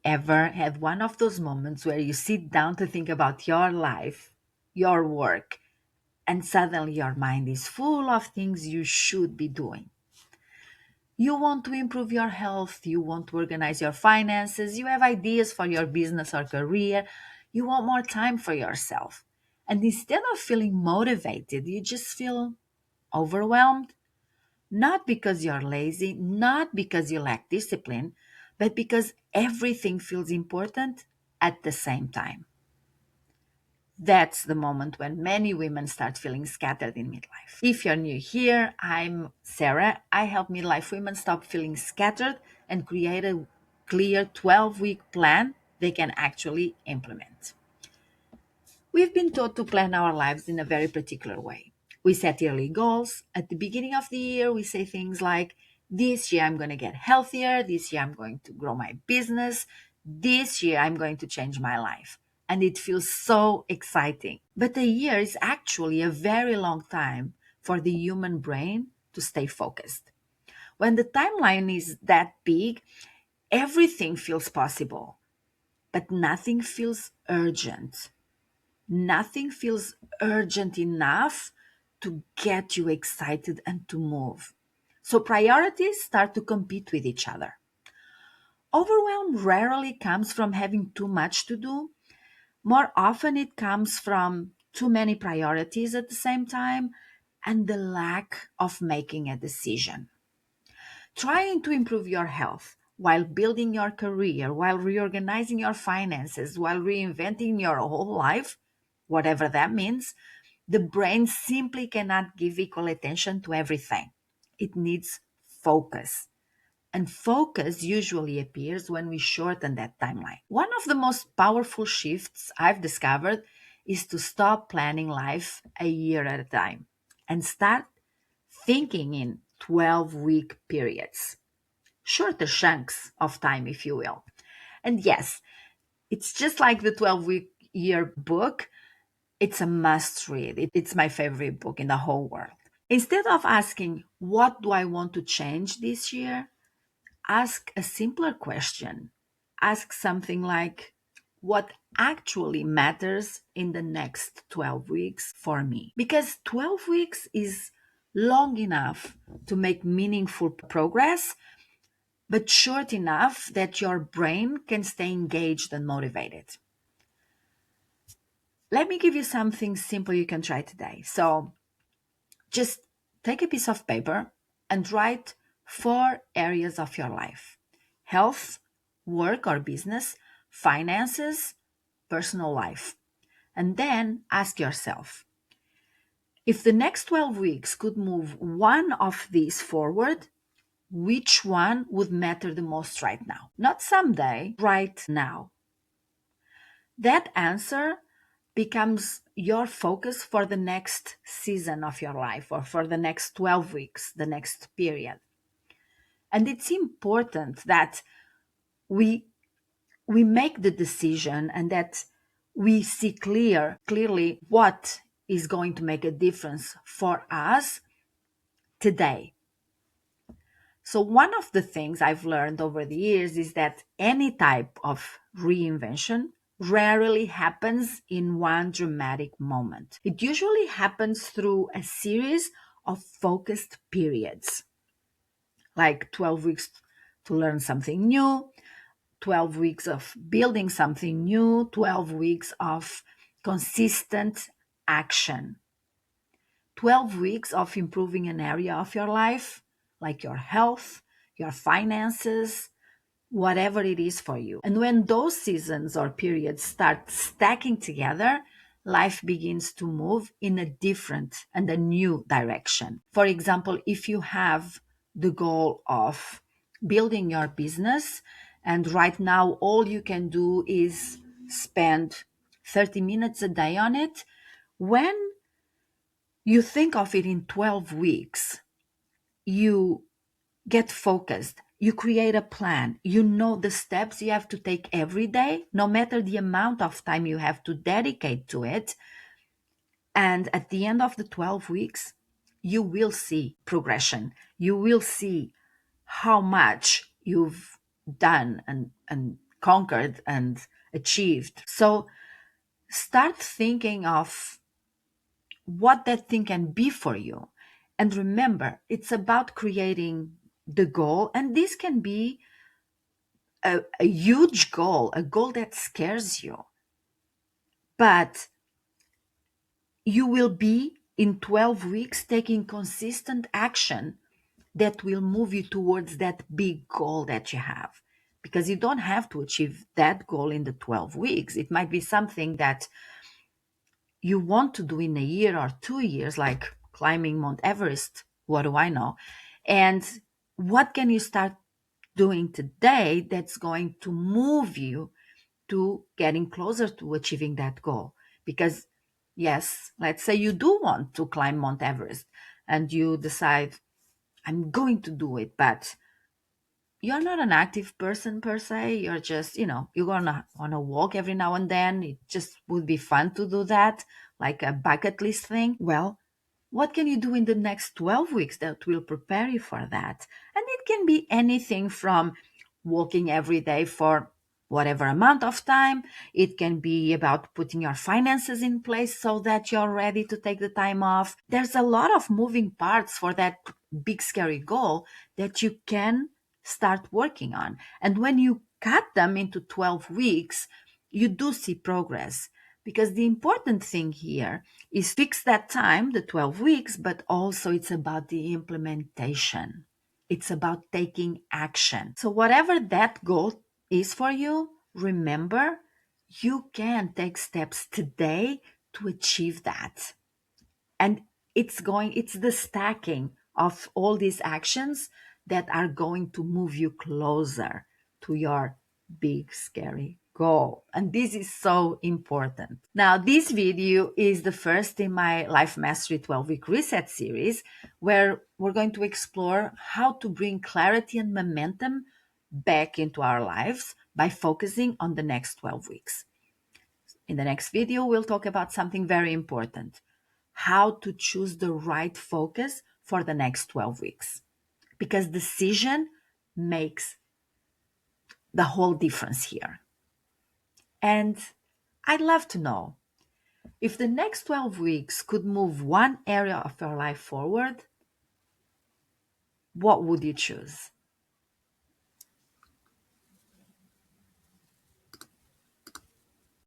ever had one of those moments where you sit down to think about your life, your work, and suddenly your mind is full of things you should be doing? You want to improve your health, you want to organize your finances, you have ideas for your business or career, you want more time for yourself. And instead of feeling motivated, you just feel overwhelmed, not because you're lazy, not because you lack discipline, but because everything feels important at the same time. That's the moment when many women start feeling scattered in midlife. If you're new here, I'm Sarah. I help midlife women stop feeling scattered and create a clear 12-week plan they can actually implement. We've been taught to plan our lives in a very particular way. We set yearly goals. At the beginning of the year, we say things like, this year I'm going to get healthier. This year I'm going to grow my business. This year I'm going to change my life. And it feels so exciting. But a year is actually a very long time for the human brain to stay focused. When the timeline is that big, everything feels possible, but nothing feels urgent. Nothing feels urgent enough to get you excited and to move. So priorities start to compete with each other. Overwhelm rarely comes from having too much to do. More often, it comes from too many priorities at the same time and the lack of making a decision. Trying to improve your health while building your career, while reorganizing your finances, while reinventing your whole life, whatever that means, the brain simply cannot give equal attention to everything. It needs focus. And focus usually appears when we shorten that timeline. One of the most powerful shifts I've discovered is to stop planning life a year at a time and start thinking in 12-week periods, shorter chunks of time, if you will. And yes, it's just like the 12-week year book. It's a must read. It's my favorite book in the whole world. Instead of asking, what do I want to change this year? Ask a simpler question. Ask something like, what actually matters in the next 12 weeks for me? Because 12 weeks is long enough to make meaningful progress, but short enough that your brain can stay engaged and motivated. Let me give you something simple you can try today. So just take a piece of paper and write 4 areas of your life: health, work or business, finances, personal life. And then ask yourself, if the next 12 weeks could move one of these forward, which one would matter the most right now? Not someday, right now. That answer becomes your focus for the next season of your life or for the next 12 weeks, the next period. And it's important that we we make the decision and that we see clearly what is going to make a difference for us today. So one of the things I've learned over the years is that any type of reinvention rarely happens in one dramatic moment. It usually happens through a series of focused periods, like 12 weeks to learn something new, 12 weeks of building something new, 12 weeks of consistent action, 12 weeks of improving an area of your life, like your health, your finances, whatever it is for you. And when those seasons or periods start stacking together, life begins to move in a different and a new direction. For example, if you have the goal of building your business, and right now all you can do is spend 30 minutes a day on it, when you think of it in 12 weeks, you get focused. You create a plan. You know the steps you have to take every day, no matter the amount of time you have to dedicate to it. And at the end of the 12 weeks, you will see progression. You will see how much you've done and conquered and achieved. So start thinking of what that thing can be for you. And remember, it's about creating the goal. And this can be a huge goal, a goal that scares you. But you will be in 12 weeks taking consistent action that will move you towards that big goal that you have. Because you don't have to achieve that goal in the 12 weeks. It might be something that you want to do in a year or 2 years, like climbing Mount Everest. What do I know? And what can you start doing today that's going to move you to getting closer to achieving that goal? Because, yes, let's say you do want to climb Mount Everest and you decide, I'm going to do it, but you're not an active person per se. You're just, you're gonna wanna walk every now and then. It just would be fun to do that, like a bucket list thing. Well, what can you do in the next 12 weeks that will prepare you for that? And it can be anything from walking every day for whatever amount of time. It can be about putting your finances in place so that you're ready to take the time off. There's a lot of moving parts for that big, scary goal that you can start working on. And when you cut them into 12 weeks, you do see progress. Because the important thing here is fix that time, the 12 weeks, but also it's about the implementation. It's about taking action. So, whatever that goal is for you, remember you can take steps today to achieve that. And it's the stacking of all these actions that are going to move you closer to your big scary goal. And this is so important. Now, this video is the first in my Life Mastery 12-week reset series, where we're going to explore how to bring clarity and momentum back into our lives by focusing on the next 12 weeks. In the next video, we'll talk about something very important: how to choose the right focus for the next 12 weeks. Because decision makes the whole difference here. And I'd love to know if the next 12 weeks could move one area of your life forward, what would you choose?